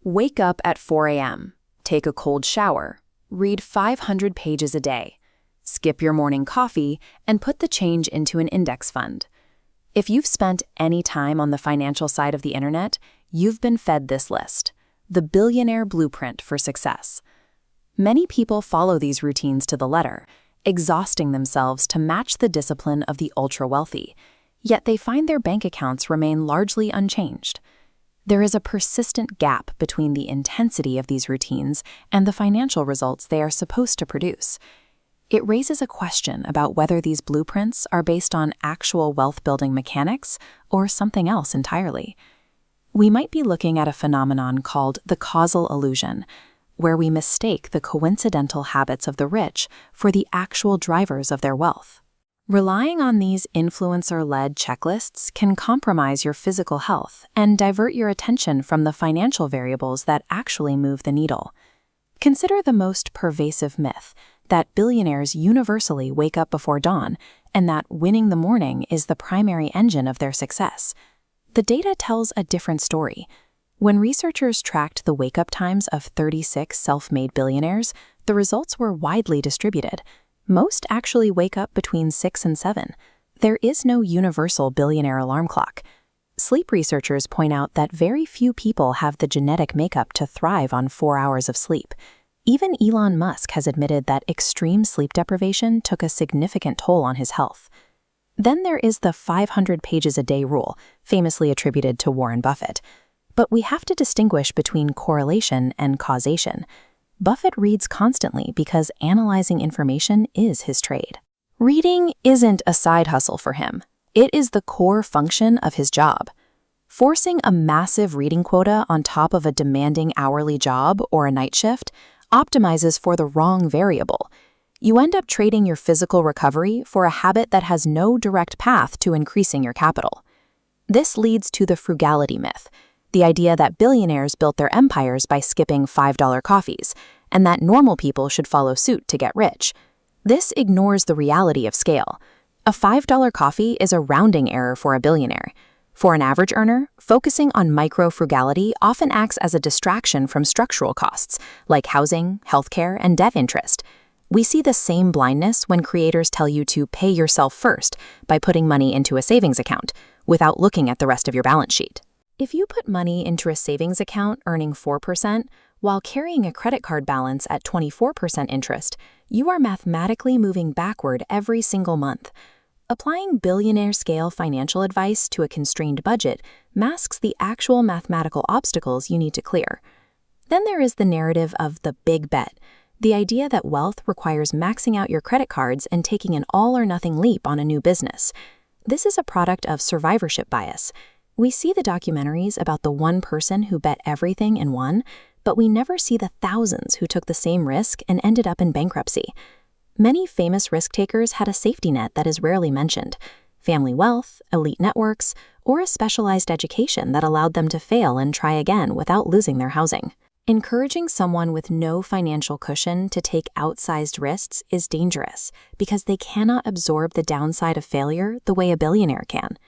Wake up at 4 a.m., take a cold shower, read 500 pages a day, skip your morning coffee, and put the change into an index fund. If you've spent any time on the financial side of the internet, you've been fed this list, the Billionaire Blueprint for Success. Many people follow these routines to the letter, exhausting themselves to match the discipline of the ultra-wealthy, yet they find their bank accounts remain largely unchanged. There is a persistent gap between the intensity of these routines and the financial results they are supposed to produce. It raises a question about whether these blueprints are based on actual wealth-building mechanics or something else entirely. We might be looking at a phenomenon called the causal illusion, where we mistake the coincidental habits of the rich for the actual drivers of their wealth. Relying on these influencer-led checklists can compromise your physical health and divert your attention from the financial variables that actually move the needle. Consider the most pervasive myth, that billionaires universally wake up before dawn and that winning the morning is the primary engine of their success. The data tells a different story. When researchers tracked the wake-up times of 36 self-made billionaires, the results were widely distributed. Most actually wake up between 6 and 7. There is no universal billionaire alarm clock. Sleep researchers point out that very few people have the genetic makeup to thrive on 4 hours of sleep. Even Elon Musk has admitted that extreme sleep deprivation took a significant toll on his health. Then there is the 500 pages a day rule, famously attributed to Warren Buffett. But we have to distinguish between correlation and causation. Buffett reads constantly because analyzing information is his trade. Reading isn't a side hustle for him. It is the core function of his job. Forcing a massive reading quota on top of a demanding hourly job or a night shift optimizes for the wrong variable. You end up trading your physical recovery for a habit that has no direct path to increasing your capital. This leads to the frugality myth, the idea that billionaires built their empires by skipping $5 coffees, and that normal people should follow suit to get rich. This ignores the reality of scale. A $5 coffee is a rounding error for a billionaire. For an average earner, focusing on micro-frugality often acts as a distraction from structural costs, like housing, healthcare, and debt interest. We see the same blindness when creators tell you to pay yourself first by putting money into a savings account, without looking at the rest of your balance sheet. If you put money into a savings account earning 4%, while carrying a credit card balance at 24% interest, you are mathematically moving backward every single month. Applying billionaire-scale financial advice to a constrained budget masks the actual mathematical obstacles you need to clear. Then there is the narrative of the big bet, the idea that wealth requires maxing out your credit cards and taking an all-or-nothing leap on a new business. This is a product of survivorship bias. We see the documentaries about the one person who bet everything and won, but we never see the thousands who took the same risk and ended up in bankruptcy. Many famous risk-takers had a safety net that is rarely mentioned: family wealth, elite networks, or a specialized education that allowed them to fail and try again without losing their housing. Encouraging someone with no financial cushion to take outsized risks is dangerous because they cannot absorb the downside of failure the way a billionaire can.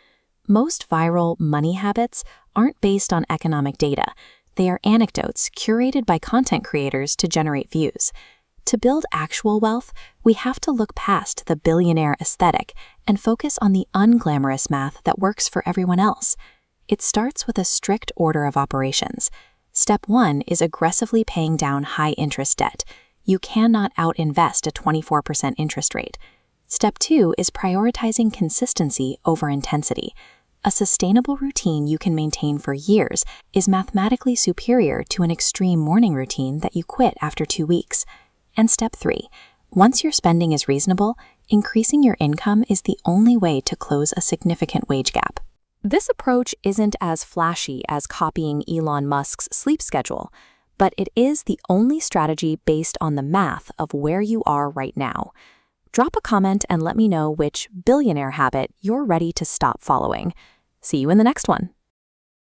Most viral money habits aren't based on economic data. They are anecdotes curated by content creators to generate views. To build actual wealth, we have to look past the billionaire aesthetic and focus on the unglamorous math that works for everyone else. It starts with a strict order of operations. Step 1 is aggressively paying down high-interest debt. You cannot out-invest a 24% interest rate. Step 2 is prioritizing consistency over intensity. A sustainable routine you can maintain for years is mathematically superior to an extreme morning routine that you quit after 2 weeks. And step 3, once your spending is reasonable, increasing your income is the only way to close a significant wage gap. This approach isn't as flashy as copying Elon Musk's sleep schedule, but it is the only strategy based on the math of where you are right now. Drop a comment and let me know which billionaire habit you're ready to stop following. See you in the next one.